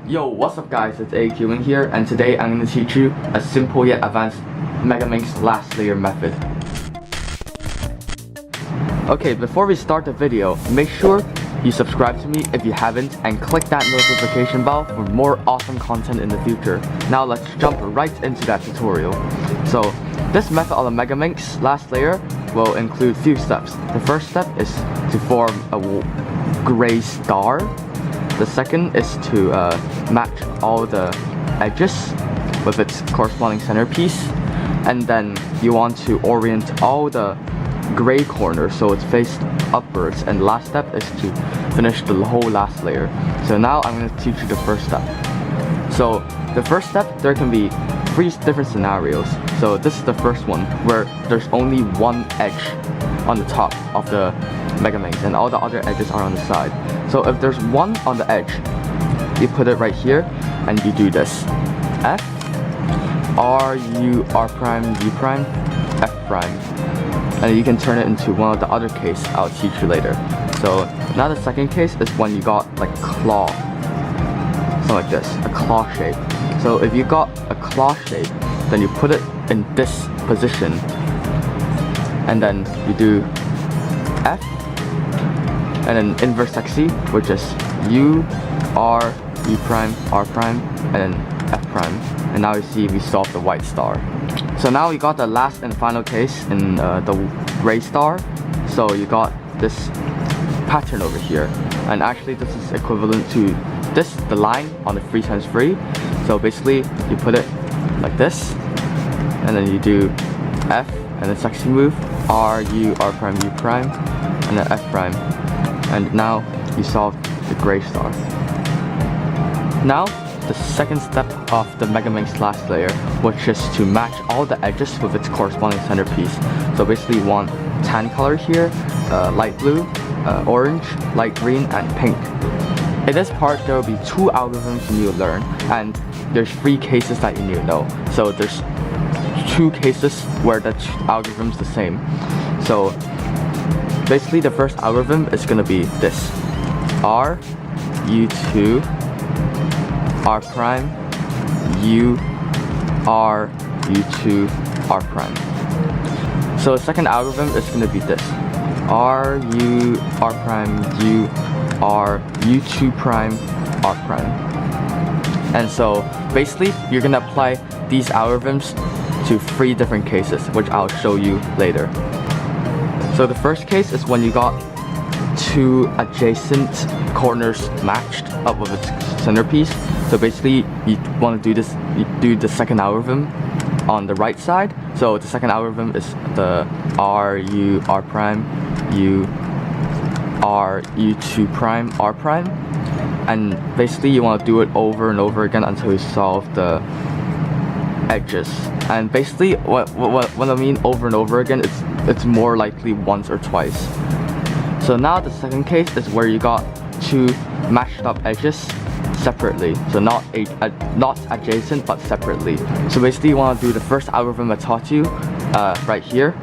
Yo, what's up guys, it's AQing here, and today I'm going to teach you a simple yet advanced Megaminx last layer method. Okay, before we start the video, make sure you subscribe to me if you haven't and click that notification bell for more awesome content in the future. Now let's jump right into that tutorial. So, this method of the Megaminx last layer will include few steps. The first step is to form a gray star. The second is to match all the edges with its corresponding centerpiece, and then you want to orient all the gray corners so it's faced upwards, and the last step is to finish the whole last layer. So now I'm going to teach you the first step. So the first step, there can be 3 different scenarios. So this is the first one where there's only one edge on the top of the Megaminx and all the other edges are on the side. So if there's one on the edge, you put it right here and you do this: F, R, U, R prime, U prime, F prime. And you can turn it into one of the other case I'll teach you later. So now the second case is when you got like claw, something like this, a claw shape. So if you got a claw shape, then you put it in this position, and then you do F, and then inverse sexy, which is U, R, U prime, R prime, and then F prime. And now you see we solved the white star. So now we got the last and final case in the gray star. So you got this pattern over here, and actually this is equivalent to this, the line on the 3 times 3. So basically you put it like this, and then you do F, and then sexy move, R, U, R prime, U prime, and then F prime. And now you solve the gray star. Now the second step of the Megaminx last layer, which is to match all the edges with its corresponding centerpiece. So basically you want tan color here, light blue, orange, light green, and pink. In this part there will be 2 algorithms you need to learn, and there's 3 cases that you need to know. So there's 2 cases where the algorithm's the same. So basically the first algorithm is going to be this: R, U2, R prime, U, R, U2, R prime. So the second algorithm is going to be this: R, U, R prime, U, R, U2 prime, R prime. And so basically you're going to apply these algorithms to 3 different cases, which I'll show you later. So the first case is when you got 2 adjacent corners matched up with its centerpiece. So basically you want to do this, you do the second algorithm on the right side. So the second algorithm is the R, U, R prime, U, R, U2 prime, R prime. And basically you want to do it over and over again until you solve the edges. And basically what I mean over and over again, it's more likely once or twice. So now the second case is where you got 2 matched up edges separately, so not adjacent but separately. So basically you want to do the first algorithm I taught you right here,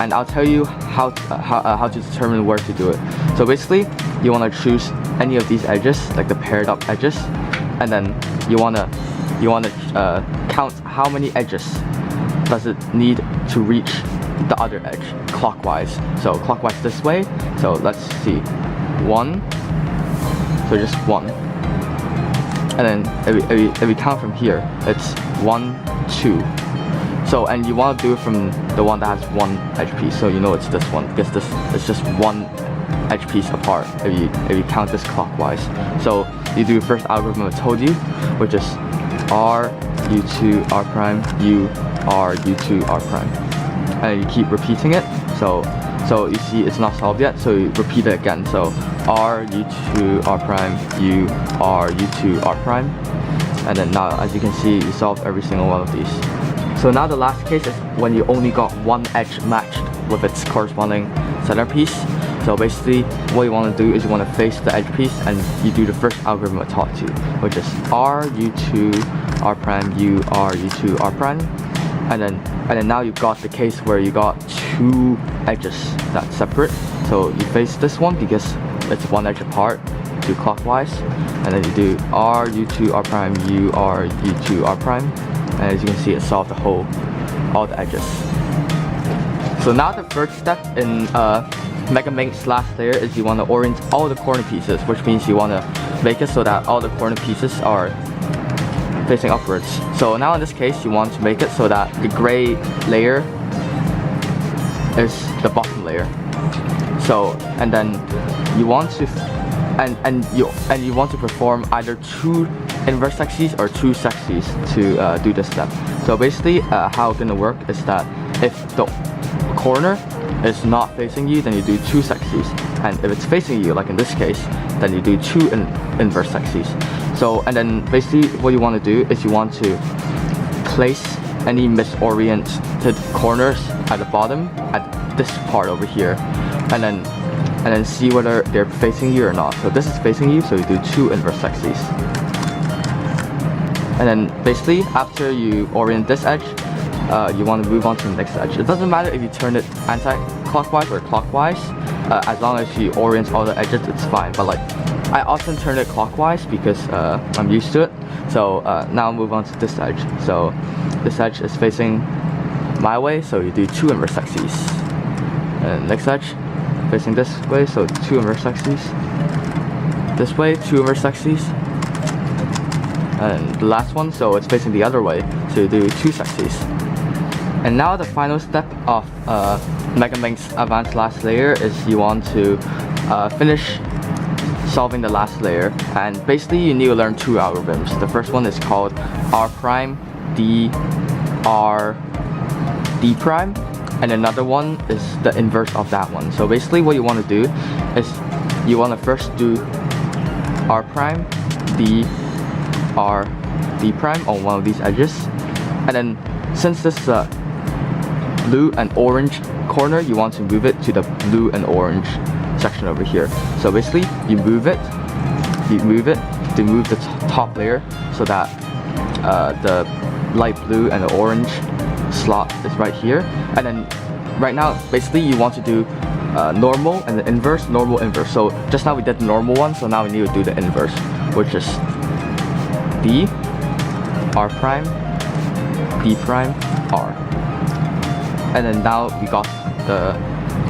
and I'll tell you how to determine where to do it. So basically you want to choose any of these edges, like the paired up edges, and then you want to count how many edges does it need to reach the other edge clockwise. So clockwise this way. So let's see, 1, so just 1. And then if we count from here, it's 1, 2. So, and you want to do it from the one that has 1 edge piece, so you know it's this one, because this is just 1 edge piece apart if you count this clockwise. So you do the first algorithm I told you, which is R, U2, R prime, U, R, U2, R prime. And you keep repeating it. So you see it's not solved yet, so you repeat it again. So R, U2, R prime, U, R, U2, R prime. And then now, as you can see, you solved every single one of these. So now the last case is when you only got 1 edge matched with its corresponding centerpiece. So basically what you want to do is you want to face the edge piece, and you do the first algorithm I taught you, which is R, U2, R prime, U, R, U2, R prime. And then now you've got the case where you got 2 edges that's separate. So you face this one because it's 1 edge apart, U2 clockwise, and then you do R, U2, R prime, U, R, U2, R prime, and as you can see, it solved all the edges. So now the third step in Megaminx Last layer is you want to orient all the corner pieces, which means you want to make it so that all the corner pieces are facing upwards. So now in this case, you want to make it so that the gray layer is the bottom layer. So and then you want to you want to perform either 2 inverse sexes or 2 sexes to do this step. So basically, how it's gonna work is that if the corner is not facing you, then you do 2 sexes, and if it's facing you, like in this case, then you do 2 inverse sexes. So and then basically what you want to do is you want to place any misoriented corners at the bottom at this part over here, and then see whether they're facing you or not. So this is facing you, so you do 2 inverse sexes. And then basically after you orient this edge, you want to move on to the next edge. It doesn't matter if you turn it anti-clockwise or clockwise, as long as you orient all the edges, it's fine. But like, I often turn it clockwise because I'm used to it. So now I'll move on to this edge. So this edge is facing my way, so you do 2 inverse sexes. And next edge facing this way, so 2 inverse sexes. This way, 2 inverse sexes. And the last one, so it's facing the other way, so you do 2 sexes. And now the final step of Megaminx Advanced Last layer is you want to finish solving the last layer, and basically you need to learn 2 algorithms. The first one is called R prime, D, R, D prime, and another one is the inverse of that one. So basically what you want to do is you want to first do R prime, D, R, D prime on one of these edges, and then since this is a blue and orange corner, you want to move it to the blue and orange section over here. So basically you move it to move the top layer so that the light blue and the orange slot is right here. And then right now basically you want to do normal and the inverse, normal, inverse. So just now we did the normal one, so now we need to do the inverse, which is D, R prime, D prime, R. And then now we got the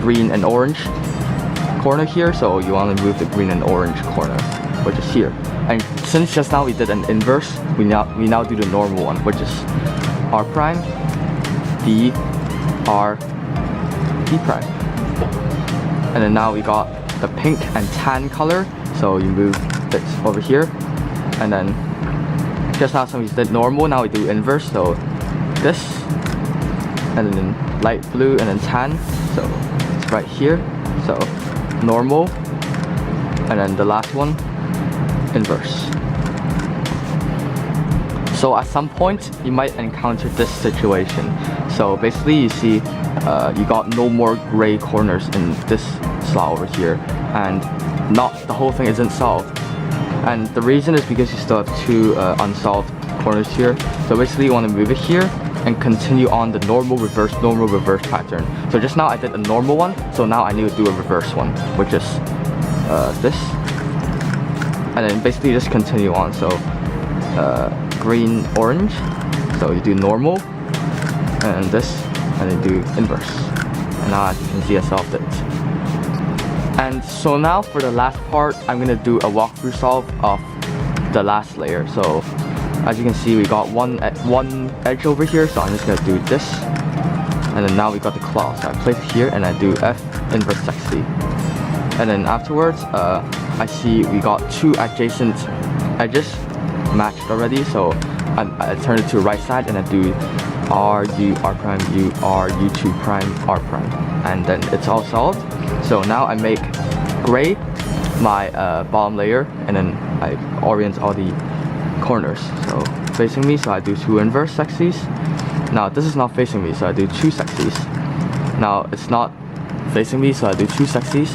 green and orange corner here, so you want to move the green and orange corner, which is here. And since just now we did an inverse, we now do the normal one, which is R prime, D, R, D prime. And then now we got the pink and tan color, so you move it over here. And then just now since we did normal, now we do inverse, so this, and then light blue and then tan, so it's right here. So normal, and then the last one, inverse. So at some point you might encounter this situation. So basically you see you got no more gray corners in this slot over here, and the whole thing isn't solved. And the reason is because you still have 2 unsolved corners here. So basically you want to move it here and continue on the normal reverse pattern. So just now I did a normal one, so now I need to do a reverse one, which is this, and then basically just continue on. So green, orange, so you do normal, and this, and then do inverse. And now as you can see, I solved it. And so now for the last part, I'm gonna do a walkthrough solve of the last layer. So as you can see, we got one edge over here, so I'm just gonna do this, and then now we got the claw, so I place it here and I do F inverse sexy. And then afterwards I see we got 2 adjacent edges matched already, so I turn it to the right side and I do R, U, R prime, U, R, U2 prime, R prime, and then it's all solved. So now I make gray my bottom layer, and then I orient all the corners. So facing me, so I do 2 inverse sexes. Now this is not facing me, so I do 2 sexes. Now it's not facing me, so I do 2 sexes.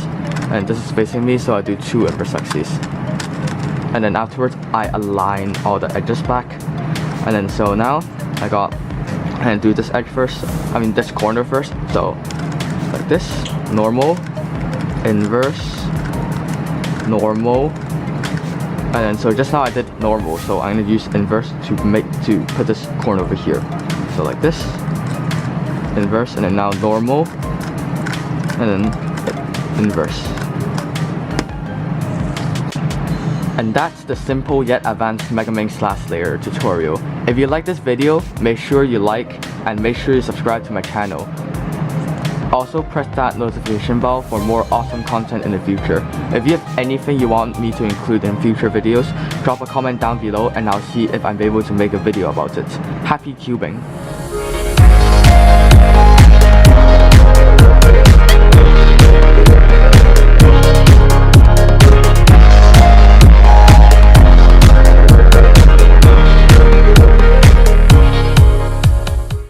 And this is facing me, so I do 2 inverse sexes. And then afterwards I align all the edges back. And then so now I got, and do this edge first, this corner first. So like this, normal, inverse, normal, And then so just now I did normal, so I'm gonna use inverse to put this corner over here. So like this, inverse, and then now normal, and then inverse. And that's the simple yet advanced Megaminx Last layer tutorial. If you like this video, make sure you like and make sure you subscribe to my channel. Also press that notification bell for more awesome content in the future. If you have anything you want me to include in future videos, drop a comment down below and I'll see if I'm able to make a video about it. Happy cubing!